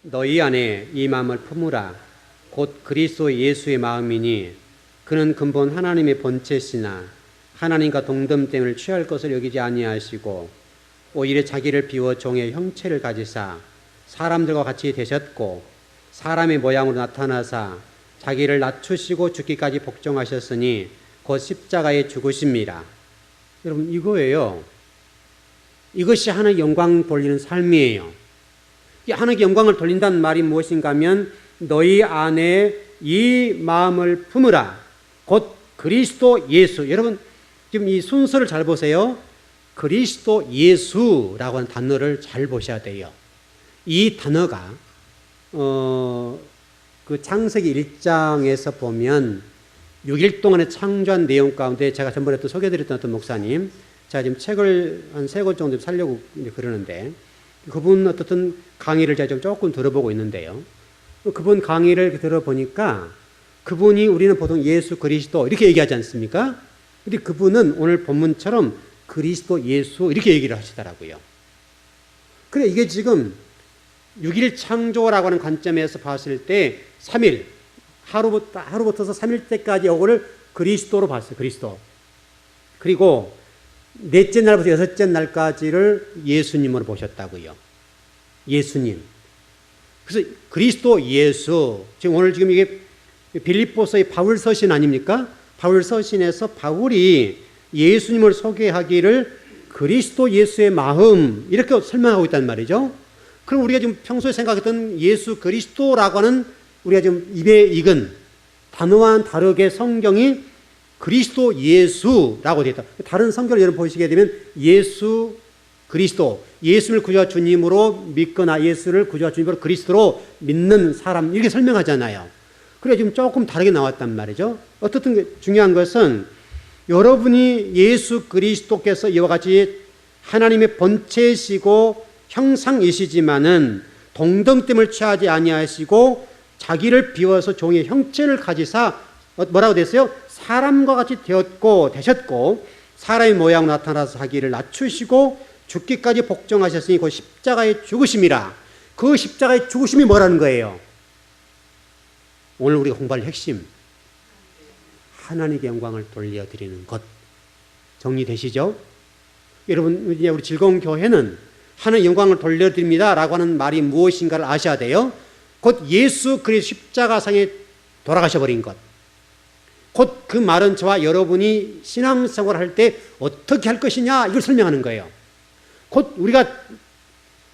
너희 안에 이 마음을 품으라. 곧 그리스도 예수의 마음이니 그는 근본 하나님의 본체시나 하나님과 동등됨을 취할 것을 여기지 아니하시고 오히려 자기를 비워 종의 형체를 가지사 사람들과 같이 되셨고 사람의 모양으로 나타나사 자기를 낮추시고 죽기까지 복종하셨으니 곧 십자가에 죽으심이라. 여러분, 이거예요. 이것이 하나님께 영광 돌리는 삶이에요. 하나님께 영광을 돌린다는 말이 무엇인가 하면 너희 안에 이 마음을 품으라. 곧 그리스도 예수. 여러분, 지금 이 순서를 잘 보세요. 그리스도 예수라고 하는 단어를 잘 보셔야 돼요. 이 단어가 그 창세기 1장에서 보면 6일 동안의 창조한 내용 가운데 제가 전번에 또 소개해드렸던 어떤 목사님, 제가 지금 책을 한 3권 정도 살려고 그러는데 그분 어떤 강의를 제가 좀 조금 들어보고 있는데요. 그분 강의를 들어보니까 그분이 우리는 보통 예수 그리스도 이렇게 얘기하지 않습니까? 근데 그분은 오늘 본문처럼 그리스도 예수 이렇게 얘기를 하시더라고요. 그래, 이게 지금 6일 창조라고 하는 관점에서 봤을 때 3일, 하루부터서 3일 때까지 이거를 그리스도로 봤어요. 그리스도. 그리고 넷째 날부터 여섯째 날까지를 예수님으로 보셨다고요. 예수님. 그래서 그리스도 예수. 지금 오늘 지금 이게 빌립보서의 바울 서신 아닙니까? 바울 서신에서 바울이 예수님을 소개하기를 그리스도 예수의 마음 이렇게 설명하고 있단 말이죠. 그럼 우리가 지금 평소에 생각했던 예수 그리스도라고 하는 우리가 지금 입에 익은 단어와는 다르게 성경이 그리스도 예수라고 되어 있다. 다른 성경을 여러분 보시게 되면 예수 그리스도, 예수를 구주와 주님으로 믿거나 예수를 구주와 주님으로 그리스도로 믿는 사람 이렇게 설명하잖아요. 그래 지금 조금 다르게 나왔단 말이죠. 어떻든 중요한 것은 여러분이 예수 그리스도께서 이와 같이 하나님의 본체시고 형상이시지만은 동등됨을 취하지 아니하시고 자기를 비워서 종의 형체를 가지사 뭐라고 됐어요? 사람과 같이 되셨고 사람의 모양 나타나서 자기를 낮추시고 죽기까지 복종하셨으니 그 십자가의 죽으심이라. 그 십자가의 죽으심이 뭐라는 거예요? 오늘 우리가 공부할 핵심, 하나님께 영광을 돌려드리는 것. 정리되시죠? 여러분, 이제 우리 즐거운 교회는 하나님 영광을 돌려드립니다 라고 하는 말이 무엇인가를 아셔야 돼요. 곧 예수 그리스도 십자가상에 돌아가셔 버린 것. 곧 그 말은 저와 여러분이 신앙생활을 할 때 어떻게 할 것이냐 이걸 설명하는 거예요. 곧 우리가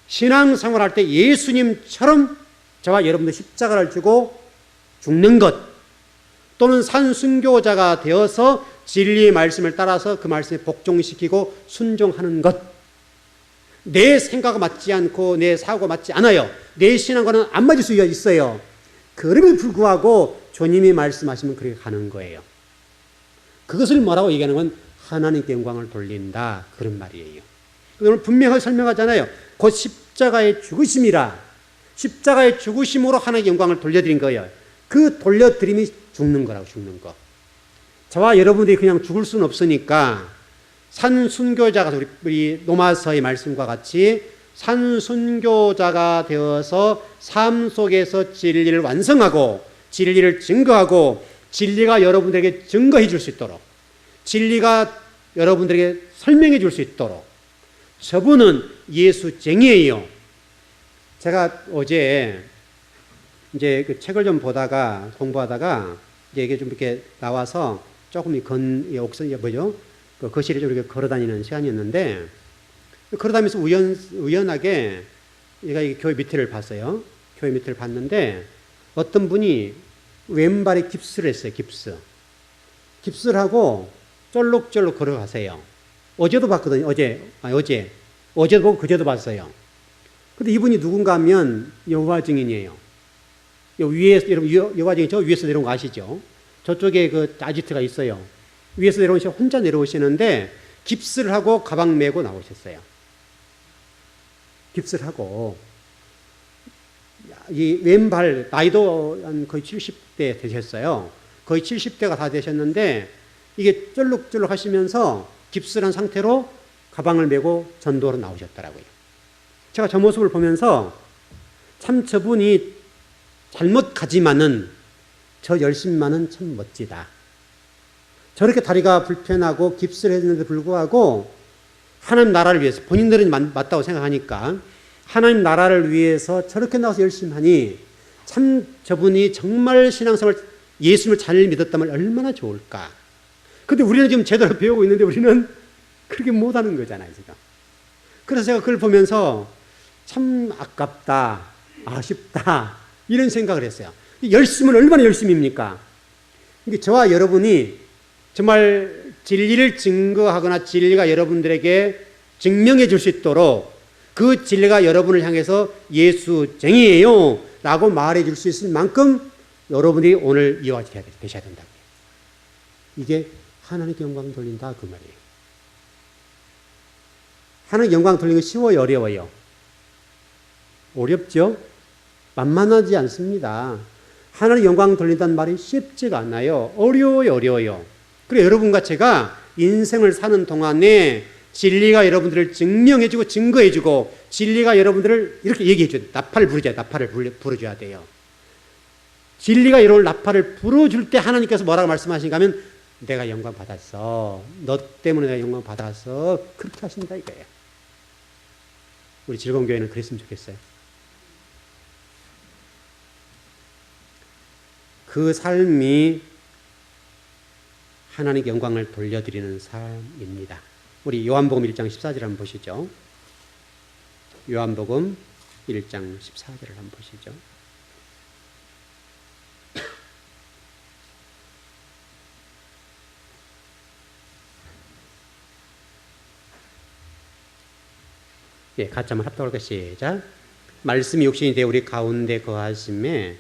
신앙생활을 할 때 예수님처럼 저와 여러분도 십자가를 지고 죽는 것, 또는 산순교자가 되어서 진리의 말씀을 따라서 그 말씀에 복종시키고 순종하는 것. 내 생각과 맞지 않고 내 사고가 맞지 않아요. 내 신앙과는 안 맞을 수 있어요. 그럼에도 불구하고 주님이 말씀하시면 그렇게 가는 거예요. 그것을 뭐라고 얘기하는 건 하나님께 영광을 돌린다, 그런 말이에요. 오늘 분명하게 설명하잖아요. 곧 십자가의 죽으심이라. 십자가의 죽으심으로 하나님께 영광을 돌려드린 거예요. 그 돌려드림이 죽는 거라고, 죽는 거. 저와 여러분들이 그냥 죽을 수는 없으니까 산순교자가, 우리 로마서의 말씀과 같이 산순교자가 되어서 삶 속에서 진리를 완성하고 진리를 증거하고 진리가 여러분들에게 증거해 줄 수 있도록, 진리가 여러분들에게 설명해 줄 수 있도록. 저분은 예수쟁이에요. 제가 어제 이제 그 책을 좀 보다가 공부하다가 이게 좀 이렇게 나와서 조금 옥선이 뭐죠? 그 거실에 좀 이렇게 걸어다니는 시간이었는데, 걸어다니면서 우연하게 얘가 교회 밑에를 봤어요. 교회 밑에를 봤는데 어떤 분이 왼발에 깁스를 했어요. 깁스를 하고 쫄록쫄록 걸어가세요. 어제도 봤거든요. 어제도 보고 그제도 봤어요. 근데 이분이 누군가 하면 여호와 증인이에요. 위에, 여러분, 여호와 증인 저 위에서 내려온 거 아시죠? 저쪽에 그 아지트가 있어요. 위에서 내려오시고 혼자 내려오시는데 깁스를 하고 가방 메고 나오셨어요. 깁스를 하고 이 왼발, 나이도 한 거의 70대 되셨어요. 거의 70대가 다 되셨는데 이게 쫄룩쫄룩 하시면서 깁스를 한 상태로 가방을 메고 전도로 나오셨더라고요. 제가 저 모습을 보면서 참 저분이 잘못 가지만은 저 열심만은 참 멋지다. 저렇게 다리가 불편하고 깁스를 했는데 불구하고 하나님 나라를 위해서, 본인들은 맞다고 생각하니까 하나님 나라를 위해서 저렇게 나와서 열심히 하니 참 저분이 정말 신앙생활 예수님을 잘 믿었다면 얼마나 좋을까. 근데 우리는 지금 제대로 배우고 있는데 우리는 그렇게 못하는 거잖아요, 지금. 그래서 제가 그걸 보면서 참 아깝다, 아쉽다, 이런 생각을 했어요. 열심은 얼마나 열심입니까? 저와 여러분이 정말 진리를 증거하거나 진리가 여러분들에게 증명해 줄 수 있도록 그 진리가 여러분을 향해서 예수쟁이에요 라고 말해 줄 수 있을 만큼 여러분이 오늘 이와 되셔야 된다고요. 이게 하나님께 영광 돌린다 그 말이에요. 하나님 영광 돌리는 거 쉬워요, 어려워요? 어렵죠? 만만하지 않습니다. 하나님 영광 돌린다는 말이 쉽지가 않아요. 어려워요, 어려워요. 그래 여러분과 제가 인생을 사는 동안에 진리가 여러분들을 증명해주고 증거해주고 진리가 여러분들을 이렇게 얘기해줘야 돼요. 나팔을 부르자, 나팔을 불어줘야 돼요. 진리가 여러분을 나팔을 불어줄 때 하나님께서 뭐라고 말씀하신가 하면 내가 영광 받았어. 너 때문에 내가 영광 받았어. 그렇게 하신다 이거예요. 우리 즐거운 교회는 그랬으면 좋겠어요. 그 삶이 하나님께 영광을 돌려드리는 삶입니다. 우리 요한복음 1장 14절 한번 보시죠. 요한복음 1장 14절을 한번 보시죠. 예, 같이 한번 합독할 것 시작. 말씀이 육신이 되어 우리 가운데 거하심에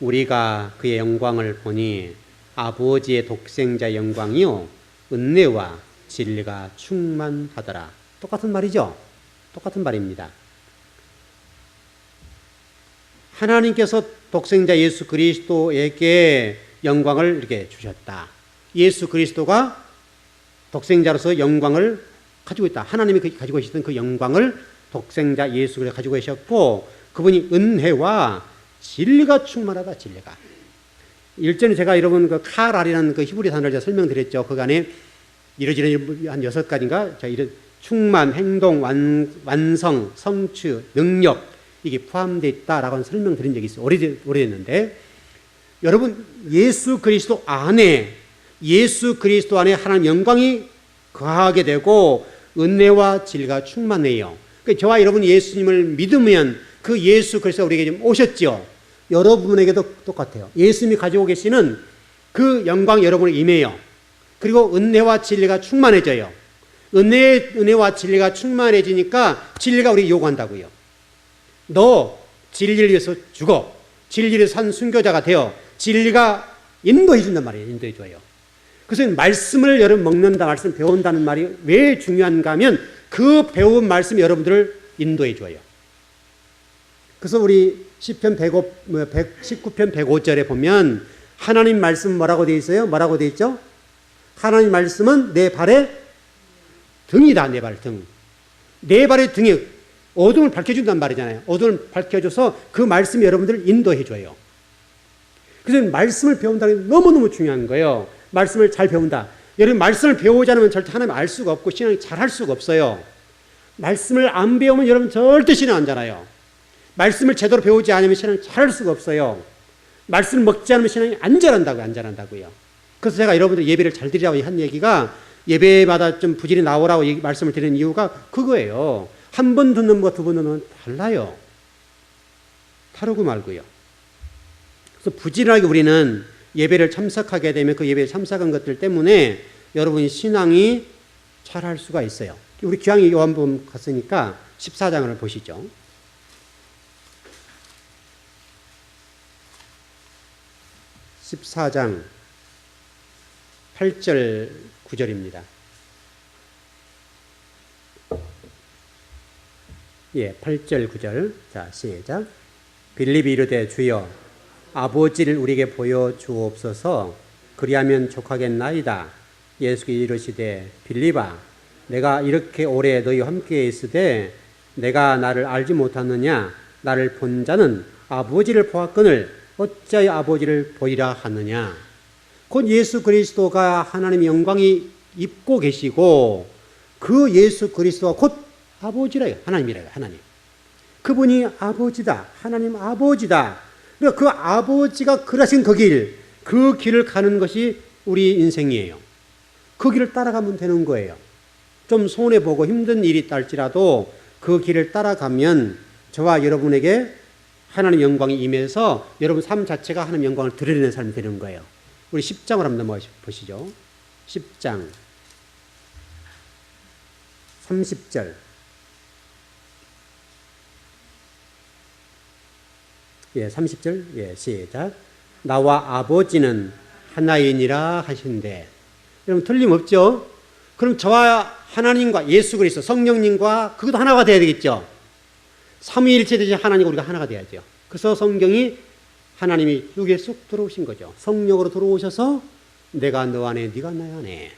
우리가 그의 영광을 보니 아버지의 독생자 영광이요 은혜와 진리가 충만하더라. 똑같은 말이죠? 똑같은 말입니다. 하나님께서 독생자 예수 그리스도에게 영광을 이렇게 주셨다. 예수 그리스도가 독생자로서 영광을 가지고 있다. 하나님이 가지고 계시던 그 영광을 독생자 예수 그리스도가 가지고 계셨고 그분이 은혜와 진리가 충만하다. 진리가. 일전에 제가 여러분 그 카랄이라는 그 히브리 단어를 제가 설명드렸죠. 그 안에 이러지는 한 6가지인가? 자, 이런 충만, 행동, 완성, 성취, 능력 이게 포함되어 있다라고 하는 설명드린 적이 있어요. 오래됐는데 여러분 예수 그리스도 안에 하나님 영광이 거하게 되고 은혜와 진리가 충만해요. 그러니까 저와 여러분이 예수님을 믿으면 그 예수 그리스도가 우리에게 좀 오셨죠. 여러분에게도 똑같아요. 예수님이 가지고 계시는 그 영광이 여러분을 임해요. 그리고 은혜와 진리가 충만해져요. 은혜와 진리가 충만해지니까 진리가 우리에게 요구한다고요. 너 진리를 위해서 죽어. 진리를 산 순교자가 되어 진리가 인도해 준단 말이에요. 인도해 줘요. 그래서 말씀을 여러분 먹는다, 말씀 배운다는 말이 왜 중요한가 하면 그 배운 말씀이 여러분들을 인도해 줘요. 그래서 우리 시편 119편 105절에 보면 하나님 말씀 뭐라고 되어 있어요? 뭐라고 되어 있죠? 하나님 말씀은 내 발의 등이다. 내 발 등. 내 발의 등이 어둠을 밝혀준단 말이잖아요. 어둠을 밝혀줘서 그 말씀이 여러분들을 인도해 줘요. 그래서 말씀을 배운다는 게 너무너무 중요한 거예요. 말씀을 잘 배운다. 여러분 말씀을 배우지 않으면 절대 하나님 알 수가 없고 신앙이 잘 할 수가 없어요. 말씀을 안 배우면 여러분 절대 신앙 안 잘해요. 말씀을 제대로 배우지 않으면 신앙 잘 할 수가 없어요. 말씀을 먹지 않으면 신앙이 안 자란다고요. 그래서 제가 여러분들 예배를 잘 드리라고 한 얘기가 예배마다 좀 부지런히 나오라고 말씀을 드리는 이유가 그거예요. 한 번 듣는 것과 두 번 듣는 건 달라요. 다르고 말고요. 그래서 부지런하게 우리는 예배를 참석하게 되면 그 예배에 참석한 것들 때문에 여러분이 신앙이 잘할 수가 있어요. 우리 기왕이 요한복음 갔으니까 14장을 보시죠. 14장 8절 9절입니다. 예, 8절 9절. 자, 시작. 빌립이 이르되 주여 아버지를 우리에게 보여 주옵소서. 그리하면 족하겠나이다. 예수께 이르시되 빌립아 내가 이렇게 오래 너희와 함께 있으되 내가 나를 알지 못하느냐? 나를 본 자는 아버지를 보았거늘 어찌하여 아버지를 보이라 하느냐. 곧 예수 그리스도가 하나님의 영광이 입고 계시고 그 예수 그리스도가 곧 아버지라, 하나님이라, 하나님. 그분이 아버지다. 하나님 아버지다. 그러니까 그 아버지가 걸으신 그 길을 가는 것이 우리 인생이에요. 그 길을 따라가면 되는 거예요. 좀 손해보고 힘든 일이 있달지라도 그 길을 따라가면 저와 여러분에게 하나님 영광이 임해서 여러분 삶 자체가 하나님 영광을 드러내는 삶이 되는 거예요. 우리 10장을 한번 넘어가 보시죠. 10장 30절. 예, 30절. 예, 시작. 나와 아버지는 하나이니라 하신대. 여러분 틀림없죠? 그럼 저와 하나님과 예수 그리스도 성령님과 그것도 하나가 돼야 되겠죠? 삼위일체 되신 하나님과 우리가 하나가 돼야죠. 그래서 성경이 하나님이 육에 쑥 들어오신 거죠. 성령으로 들어오셔서 내가 너 안에 네가 나 안에.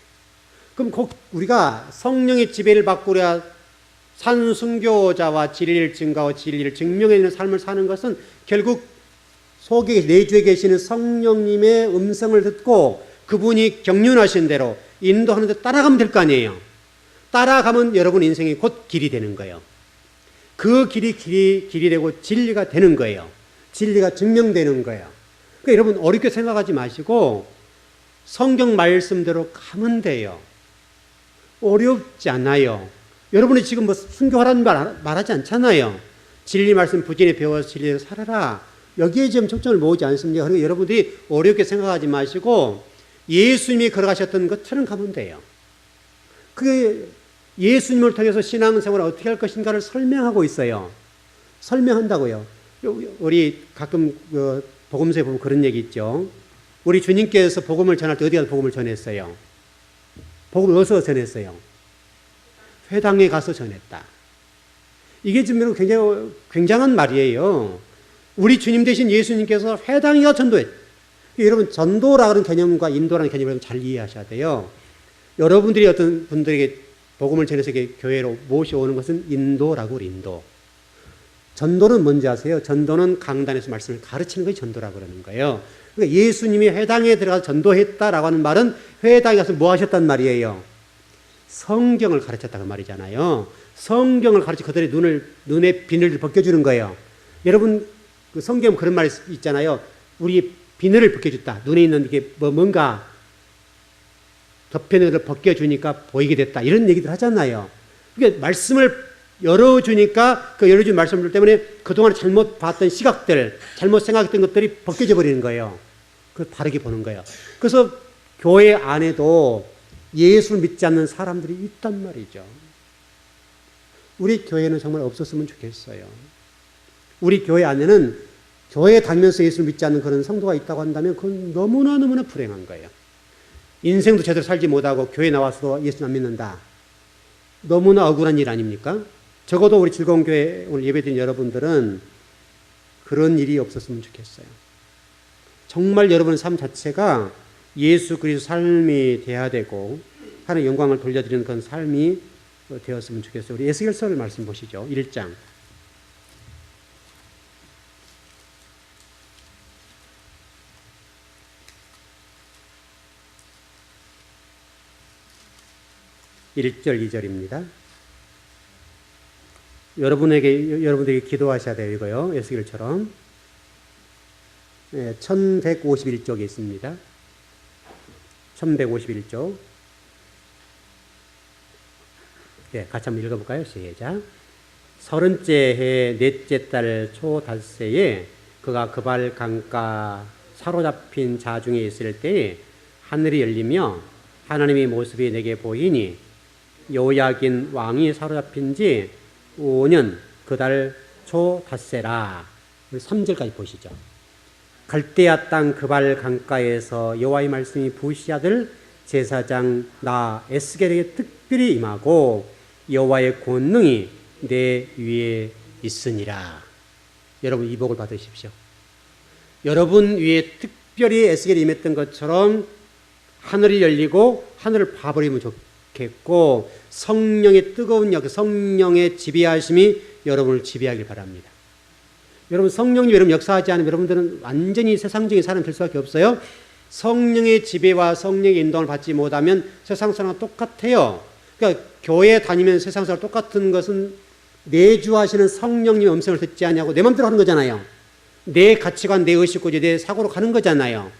그럼 꼭 우리가 성령의 지배를 받고 우리가 산순교자와 진리를 증가하고 진리를 증명해내는 삶을 사는 것은 결국 속에 내주에 계시는 성령님의 음성을 듣고 그분이 경륜하신 대로 인도하는 데 따라가면 될 거 아니에요. 따라가면 여러분 인생이 곧 길이 되는 거예요. 그 길이 되고 진리가 되는 거예요. 진리가 증명되는 거예요. 그러니까 여러분 어렵게 생각하지 마시고 성경 말씀대로 가면 돼요. 어렵지 않아요. 여러분이 지금 뭐 순교하라는 말하지 않잖아요. 진리 말씀 부지런히 배워서 진리로 살아라. 여기에 지금 초점을 모으지 않습니까? 그러니까 여러분들이 어렵게 생각하지 마시고 예수님이 걸어가셨던 것처럼 가면 돼요. 그게 예수님을 통해서 신앙생활을 어떻게 할 것인가를 설명하고 있어요. 설명한다고요. 우리 가끔 복음서에 보면 그런 얘기 있죠. 우리 주님께서 복음을 전할 때 어디 가서 복음을 전했어요? 복음을 어디서 전했어요? 회당에 가서 전했다. 이게 지금 굉장히 굉장한 말이에요. 우리 주님 대신 예수님께서 회당에 가서 전도했다. 여러분 전도라는 개념과 인도라는 개념을 잘 이해하셔야 돼요. 여러분들이 어떤 분들에게 복음을 전해서 교회로 모셔오는 것은 인도라고 인도. 전도는 뭔지 아세요? 전도는 강단에서 말씀을 가르치는 것이 전도라고 그러는 거예요. 그러니까 예수님이 회당에 들어가서 전도했다라고 하는 말은 회당에 가서 뭐 하셨단 말이에요? 성경을 가르쳤다고 말이잖아요. 성경을 가르쳐 그들의 눈의 비늘을 벗겨주는 거예요. 여러분 그 성경 그런 말이 있잖아요. 우리 비늘을 벗겨줬다. 눈에 있는 이게 뭔가 덮여있는 것을 벗겨주니까 보이게 됐다. 이런 얘기들 하잖아요. 그러니까 말씀을 열어주니까 그 열어준 말씀들 때문에 그동안 잘못 봤던 시각들, 잘못 생각했던 것들이 벗겨져 버리는 거예요. 그걸 바르게 보는 거예요. 그래서 교회 안에도 예수를 믿지 않는 사람들이 있단 말이죠. 우리 교회는 정말 없었으면 좋겠어요. 우리 교회 안에는 교회에 다니면서 예수를 믿지 않는 그런 성도가 있다고 한다면 그건 너무나 불행한 거예요. 인생도 제대로 살지 못하고 교회 나와서도 예수 안 믿는다. 너무나 억울한 일 아닙니까? 적어도 우리 즐거운 교회 오늘 예배드린 여러분들은 그런 일이 없었으면 좋겠어요. 정말 여러분의 삶 자체가 예수 그리스도 삶이 돼야 되고 하나님의 영광을 돌려드리는 그런 삶이 되었으면 좋겠어요. 우리 에스겔서를 말씀 보시죠. 1장. (1절) (2절입니다) 여러분들에게 기도하셔야 돼요. 이거요. 에스겔처럼. 1151쪽에 있습니다. 1151쪽. 네, 같이 한번 읽어볼까요? 시작. 30째 해 넷째 달 초닷새에 그가 그발 강가 사로잡힌 자 중에 있을 때에 하늘이 열리며 하나님의 모습이 내게 보이니 요야긴 왕이 사로잡힌 지 5년 그 달 초닷새라. 3절까지 보시죠. 갈대아 땅 그발 강가에서 여호와의 말씀이 부시 아들 제사장 나 에스겔에게 특별히 임하고 여호와의 권능이 내 위에 있으니라. 여러분 이 복을 받으십시오. 여러분 위에 특별히 에스겔이 임했던 것처럼 하늘이 열리고 하늘을 봐버리면 좋겠고 성령의 뜨거운 역, 성령의 지배하심이 여러분을 지배하길 바랍니다. 여러분 성령님 여러분 역사하지 않으면 여러분들은 완전히 세상적인 사람이 될 수밖에 없어요. 성령의 지배와 성령의 인도를 받지 못하면 세상 사람과 똑같아요. 그러니까 교회 다니면 세상 사람 똑같은 것은 내주하시는 성령님의 음성을 듣지 않냐고 내 마음대로 하는 거잖아요. 내 가치관, 내 의식고지, 내 사고로 가는 거잖아요.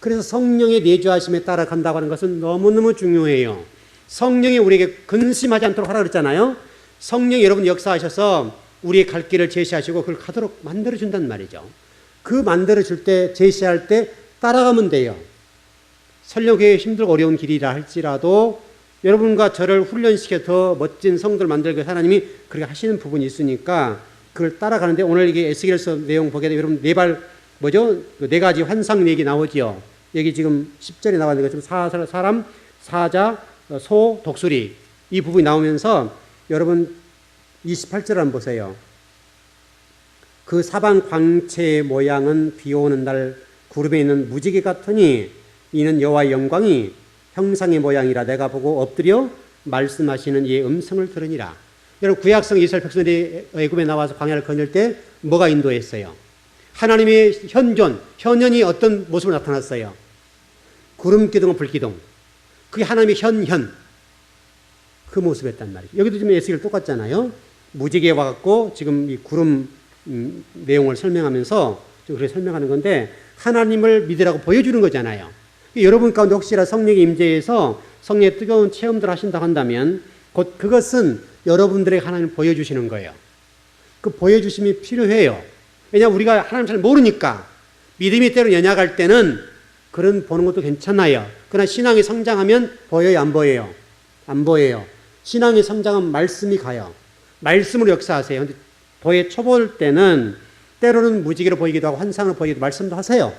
그래서 성령의 내주하심에 따라 간다고 하는 것은 너무너무 중요해요. 성령이 우리에게 근심하지 않도록 하라 그랬잖아요. 성령이 여러분 역사하셔서 우리의 갈 길을 제시하시고 그걸 가도록 만들어준단 말이죠. 그 만들어줄 때, 제시할 때 따라가면 돼요. 설령 그게 힘들고 어려운 길이라 할지라도 여러분과 저를 훈련시켜 더 멋진 성도를 만들기 위해서 하나님이 그렇게 하시는 부분이 있으니까 그걸 따라가는데 오늘 이게 에스겔서 내용 보게 되면 여러분 네 가지 환상 얘기 나오지요. 여기 지금 10절에 나왔는 것처럼 사람, 사자, 소, 독수리 이 부분이 나오면서 여러분 28절 한번 보세요. 그 사방 광채의 모양은 비 오는 날 구름에 있는 무지개 같으니 이는 여호와의 영광이 형상의 모양이라 내가 보고 엎드려 말씀하시는 이의 음성을 들으니라. 여러분 구약성 이스라엘 백성들이 애굽에 나와서 광야를 거닐 때 뭐가 인도했어요? 하나님의 현현이 어떤 모습으로 나타났어요? 구름 기둥과 불 기둥. 그게 하나님의 현현. 그 모습이었단 말이에요. 여기도 지금 에스겔 똑같잖아요. 무지개 와갖고 지금 이 구름 내용을 설명하면서 좀 그렇게 설명하는 건데 하나님을 믿으라고 보여주는 거잖아요. 여러분 가운데 혹시나 성령의 임재에서 성령의 뜨거운 체험들 하신다고 한다면 곧 그것은 여러분들에게 하나님 보여주시는 거예요. 그 보여주심이 필요해요. 왜냐하면 우리가 하나님 잘 모르니까 믿음이 때로 연약할 때는 그런 보는 것도 괜찮아요. 그러나 신앙이 성장하면 보여요, 안 보여요? 안 보여요. 신앙이 성장하면 말씀이 가요. 말씀으로 역사하세요. 근데 보여 초보일 때는 때로는 무지개로 보이기도 하고 환상으로 보이기도 말씀도 하세요.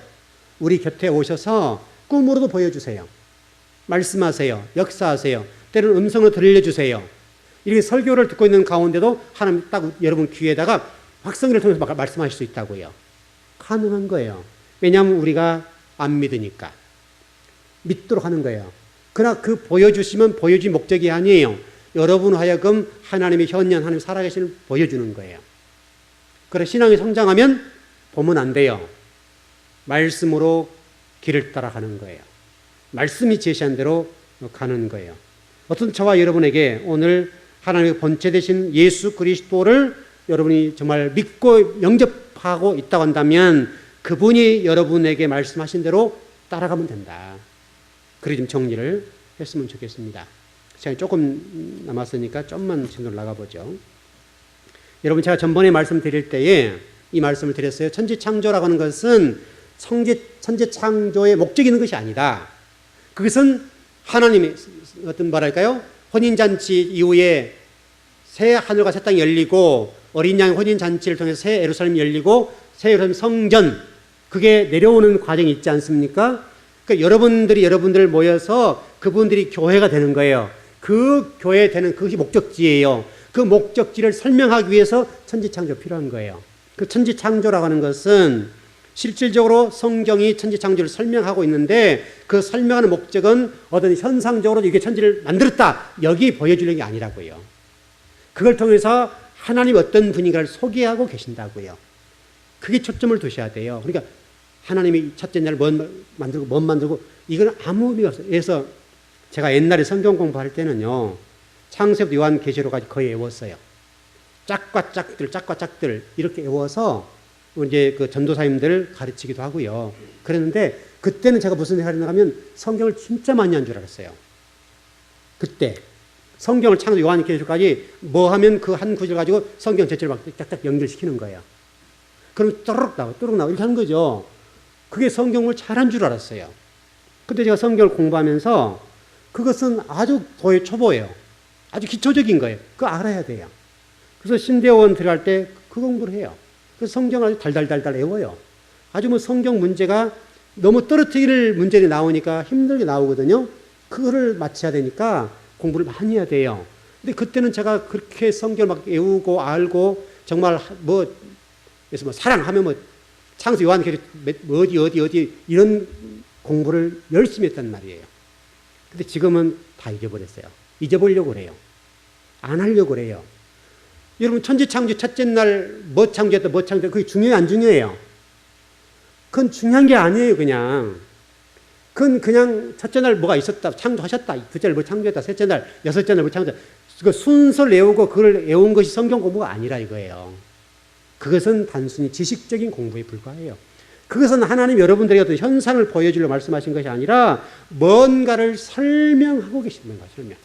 우리 곁에 오셔서 꿈으로도 보여주세요. 말씀하세요. 역사하세요. 때로는 음성으로 들려주세요. 이렇게 설교를 듣고 있는 가운데도 하나님 딱 여러분 귀에다가 확성기를 통해서 말씀하실 수 있다고요. 가능한 거예요. 왜냐하면 우리가 안 믿으니까. 믿도록 하는 거예요. 그러나 그 보여주시면 보여줄 목적이 아니에요. 여러분 하여금 하나님의 현현, 하나님 살아계시는 보여주는 거예요. 그래 신앙이 성장하면 보면 안 돼요. 말씀으로 길을 따라가는 거예요. 말씀이 제시한 대로 가는 거예요. 어떤 저와 여러분에게 오늘 하나님의 본체 되신 예수 그리스도를 여러분이 정말 믿고 영접하고 있다고 한다면 그분이 여러분에게 말씀하신 대로 따라가면 된다. 그래 좀 정리를 했으면 좋겠습니다. 시간이 조금 남았으니까 좀만 진도로 나가보죠. 여러분 제가 전번에 말씀드릴 때에 이 말씀을 드렸어요. 천지창조라고 하는 것은 천지창조의 목적이 있는 것이 아니다. 그것은 하나님의 어떤 뭐랄까요? 혼인잔치 이후에 새 하늘과 새 땅이 열리고 어린 양의 혼인잔치를 통해서 새 예루살렘이 열리고 새 예루살렘 성전 그게 내려오는 과정이 있지 않습니까? 그러니까 여러분들 모여서 그분들이 교회가 되는 거예요. 그 교회 되는 그것이 목적지예요. 그 목적지를 설명하기 위해서 천지창조 필요한 거예요. 그 천지창조라고 하는 것은 실질적으로 성경이 천지창조를 설명하고 있는데 그 설명하는 목적은 어떤 현상적으로 이게 천지를 만들었다 여기 보여주는 게 아니라고요. 그걸 통해서 하나님 어떤 분인가를 소개하고 계신다고요. 그게 초점을 두셔야 돼요. 그러니까 하나님이 첫째 날 뭔 만들고 이건 아무 의미가 없어요. 그래서 제가 옛날에 성경 공부할 때는요. 창세부터 요한계시록까지 거의 외웠어요. 짝과 짝들 이렇게 외워서 이제 그 전도사님들 가르치기도 하고요. 그랬는데 그때는 제가 무슨 생각을 했나 하면 성경을 진짜 많이 한 줄 알았어요. 그때 성경을 창세부터 요한계시록까지 뭐 하면 그 한 구절 가지고 성경 전체를 막 짝짝 연결시키는 거예요. 그럼 또르륵 나오고 이렇게 하는 거죠. 그게 성경을 잘한 줄 알았어요. 근데 제가 성경을 공부하면서 그것은 아주 도의 초보예요. 아주 기초적인 거예요. 그거 알아야 돼요. 그래서 신대원 들어갈 때 그 공부를 해요. 그래서 성경을 아주 달달달달 외워요. 아주 뭐 성경 문제가 너무 떨어뜨릴 문제들이 나오니까 힘들게 나오거든요. 그거를 맞춰야 되니까 공부를 많이 해야 돼요. 근데 그때는 제가 그렇게 성경을 막 외우고 알고 정말 그래서 뭐 사랑하면 뭐 창세 요한계시록 어디 이런 공부를 열심히 했단 말이에요. 근데 지금은 다 잊어버렸어요. 잊어보려고 그래요. 안 하려고 그래요. 여러분 천지창조 첫째 날 뭐 창조했다 뭐 창조했다 그게 중요해 안 중요해요? 그건 중요한 게 아니에요. 그건 그냥 첫째 날 뭐가 있었다 창조하셨다 둘째 날 뭐 창조했다 셋째 날 여섯째 날 뭐 창조했다 그 순서를 외우고 그걸 외운 것이 성경 공부가 아니라 이거예요. 그것은 단순히 지식적인 공부에 불과해요. 그것은 하나님 여러분들에게 어떤 현상을 보여주려 말씀하신 것이 아니라 뭔가를 설명하고 계시는 거예요. 설명.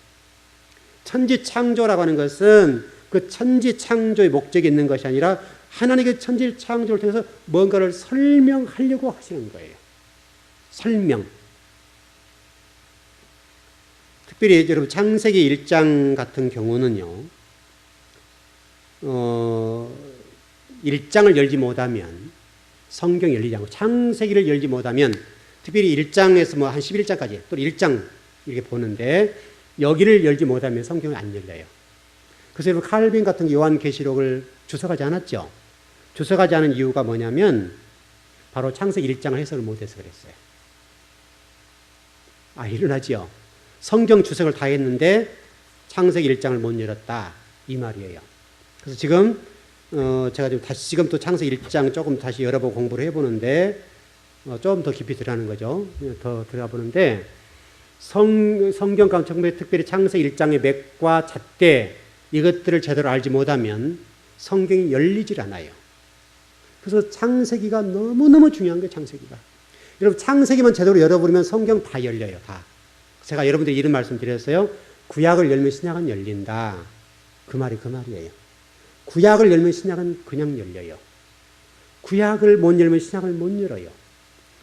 천지창조라고 하는 것은 그 천지창조의 목적이 있는 것이 아니라 하나님의 천지창조를 통해서 뭔가를 설명하려고 하시는 거예요. 설명. 특별히 여러분 창세기 1장 같은 경우는요. 1장을 열지 못하면 성경이 열리지 않고 창세기를 열지 못하면 특별히 1장에서 뭐 한 11장까지 또 1장 이렇게 보는데 여기를 열지 못하면 성경이 안 열려요. 그래서 여러분 칼빈 같은 요한계시록을 주석하지 않았죠. 주석하지 않은 이유가 뭐냐면 바로 창세기 1장을 해석을 못해서 그랬어요. 일어나지요. 성경 주석을 다 했는데 창세기 1장을 못 열었다 이 말이에요. 그래서 지금 제가 지금 또 창세기 1장 조금 다시 열어보고 공부를 해보는데 좀 더 깊이 들어가는 거죠. 더 들어가 보는데 성경 가운데 특별히 창세기 1장의 맥과 잣대 이것들을 제대로 알지 못하면 성경이 열리질 않아요. 그래서 창세기가 너무너무 중요한 거예요. 창세기가. 여러분 창세기만 제대로 열어버리면 성경 다 열려요. 다. 제가 여러분들 이런 말씀 드렸어요. 구약을 열면 신약은 열린다. 그 말이에요. 구약을 열면 신약은 그냥 열려요. 구약을 못 열면 신약을 못 열어요.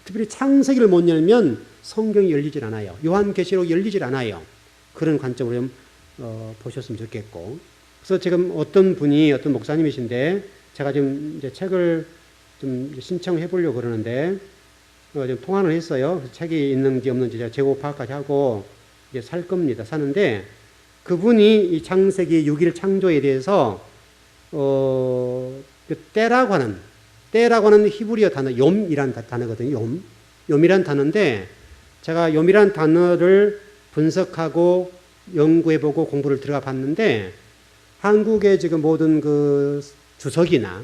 특별히 창세기를 못 열면 성경이 열리질 않아요. 요한계시록이 열리질 않아요. 그런 관점으로 좀 보셨으면 좋겠고. 그래서 지금 어떤 목사님이신데 제가 지금 이제 책을 좀 신청해 보려고 그러는데 좀 통화를 했어요. 책이 있는지 없는지 제가 재고 파악까지 하고 이제 살 겁니다. 사는데 그분이 이 창세기 6일 창조에 대해서 그 때라고 하는 히브리어 단어 욤이라는 단어거든요. 욤이라는 단어인데 제가 욤이라는 단어를 분석하고 연구해보고 공부를 들어가 봤는데 한국의 지금 모든 그 주석이나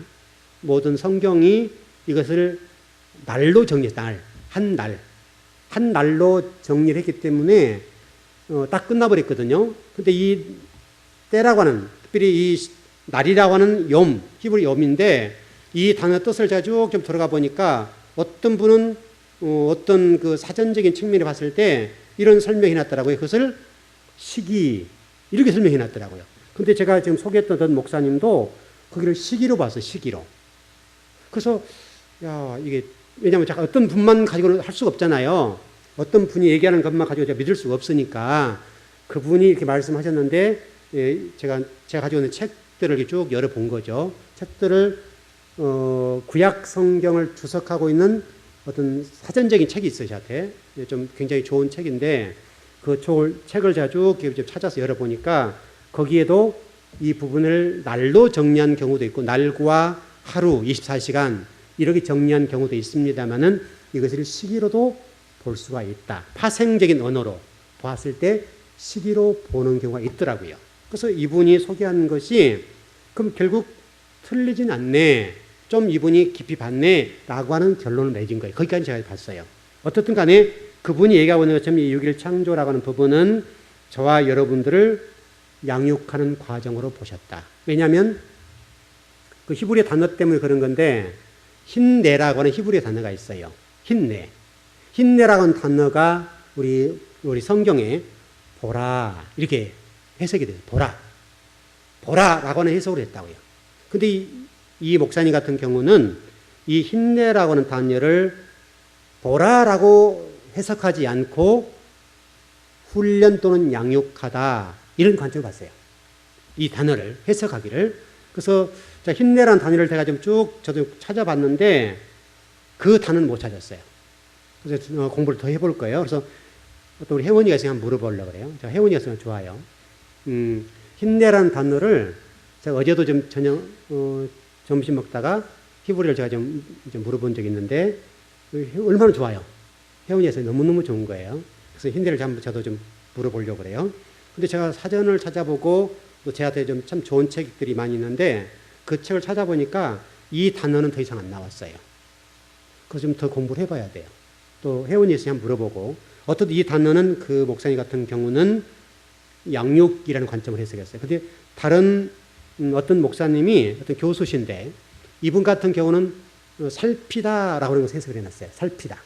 모든 성경이 이것을 날로 정리했다. 한 날로 정리를 했기 때문에 딱 끝나버렸거든요. 근데 이 때라고 하는 특별히 이 날이라고 하는 욤, 히브리 욤인데 이 단어 뜻을 제가 쭉 좀 들어가 보니까 어떤 분은 어떤 그 사전적인 측면에 봤을 때 이런 설명이 났더라고요. 그것을 시기 이렇게 설명해 놨더라고요. 근데 제가 지금 소개했던 어떤 목사님도 거기를 시기로 봤어요. 시기로. 그래서 이게 왜냐하면 제가 어떤 분만 가지고는 할 수가 없잖아요. 어떤 분이 얘기하는 것만 가지고 제가 믿을 수가 없으니까 그분이 이렇게 말씀하셨는데 제가 가지고 있는 책들을 이렇게 쭉 열어본 거죠. 책들을 구약 성경을 주석하고 있는 어떤 사전적인 책이 있어요. 저한테 좀 굉장히 좋은 책인데 그 책을 제가 쭉 찾아서 열어보니까 거기에도 이 부분을 날로 정리한 경우도 있고 날과 하루 24시간 이렇게 정리한 경우도 있습니다만은 이것을 시기로도 볼 수가 있다. 파생적인 언어로 보았을 때 시기로 보는 경우가 있더라고요. 그래서 이분이 소개한 것이 그럼 결국 틀리진 않네. 좀 이분이 깊이 봤네. 라고 하는 결론을 내준 거예요. 거기까지 제가 봤어요. 어떻든 간에 그분이 얘기하고 있는 것처럼 이 6일 창조라고 하는 부분은 저와 여러분들을 양육하는 과정으로 보셨다. 왜냐하면 그 히브리 단어 때문에 그런 건데 힌내라고 하는 히브리 단어가 있어요. 힌내라고 하는 단어가 우리 성경에 보라 이렇게 해석이 돼요. 보라라고 하는 해석을 했다고요. 근데 이 목사님 같은 경우는 이 힌내라고 하는 단어를 보라라고 해석하지 않고 훈련 또는 양육하다 이런 관점을 봤어요. 이 단어를 해석하기를. 그래서 힌내라는 단어를 제가 좀 쭉 저도 찾아봤는데 그 단어는 못 찾았어요. 그래서 공부를 더 해볼 거예요. 그래서 또 우리 혜원이가 있으면 한번 물어보려고 그래요. 제가 혜원이가 있으면 좋아요. 힌내라는 단어를 제가 어제도 좀 점심 먹다가 히브리를 제가 좀 물어본 적이 있는데 얼마나 좋아요. 혜원이에서 너무너무 좋은 거예요. 그래서 힌내를 저도 좀 물어보려고 그래요. 근데 제가 사전을 찾아보고 또 저한테 좀 참 좋은 책들이 많이 있는데 그 책을 찾아보니까 이 단어는 더 이상 안 나왔어요. 그래서 좀 더 공부를 해봐야 돼요. 또 회원이 있으면 물어보고 어떤 이 단어는 그 목사님 같은 경우는 양육이라는 관점을 해석했어요. 근데 다른 어떤 목사님이 어떤 교수신데 이분 같은 경우는 살피다라고 하는 것을 해석을 해놨어요. 살피다.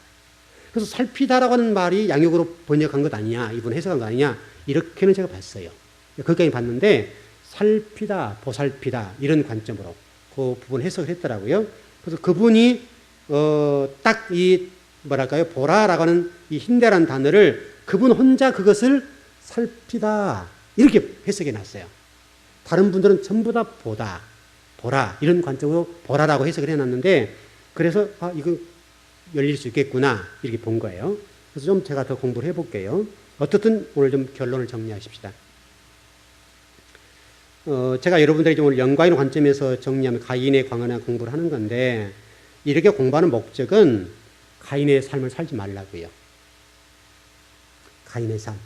그래서 살피다라고 하는 말이 양육으로 번역한 것 아니냐, 이분 해석한 거 아니냐, 이렇게는 제가 봤어요. 거기까지 봤는데 살피다, 보살피다 이런 관점으로 그 부분 해석을 했더라고요. 그래서 그분이 딱 이 뭐랄까요, 보라라고 하는 이 힌데라는 단어를 그분 혼자 그것을 살피다 이렇게 해석해 놨어요. 다른 분들은 전부 다 보다, 보라 이런 관점으로 보라라고 해석을 해놨는데 그래서 이거 열릴 수 있겠구나 이렇게 본 거예요. 그래서 좀 제가 더 공부를 해볼게요. 어떻든 오늘 좀 결론을 정리하십시다. 제가 여러분들에게 오늘 영광의 관점에서 정리하면 가인의 광활한 공부를 하는 건데 이렇게 공부하는 목적은 가인의 삶을 살지 말라고요. 가인의 삶.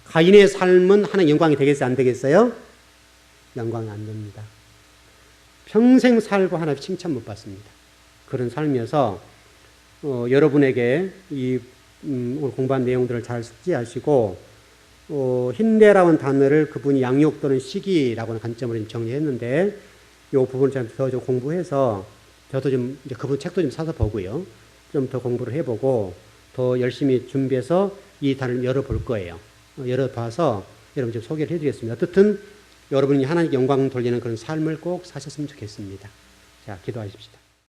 가인의 삶은 하나님 영광이 되겠어요? 안 되겠어요? 영광이 안 됩니다. 평생 살고 하나님 칭찬 못 받습니다. 그런 삶이어서 여러분에게 이 오늘 공부한 내용들을 잘 숙지하시고 힌데라는 단어를 그분이 양육 또는 시기라고 하는 관점으로 정리했는데 이 부분을 더 좀 공부해서 저도 좀 이제 그분 책도 좀 사서 보고요. 좀 더 공부를 해보고 더 열심히 준비해서 이 단을 열어볼 거예요. 열어봐서 여러분 좀 소개를 해드리겠습니다. 어떻든 여러분이 하나님 영광 돌리는 그런 삶을 꼭 사셨으면 좋겠습니다. 자, 기도하십시다.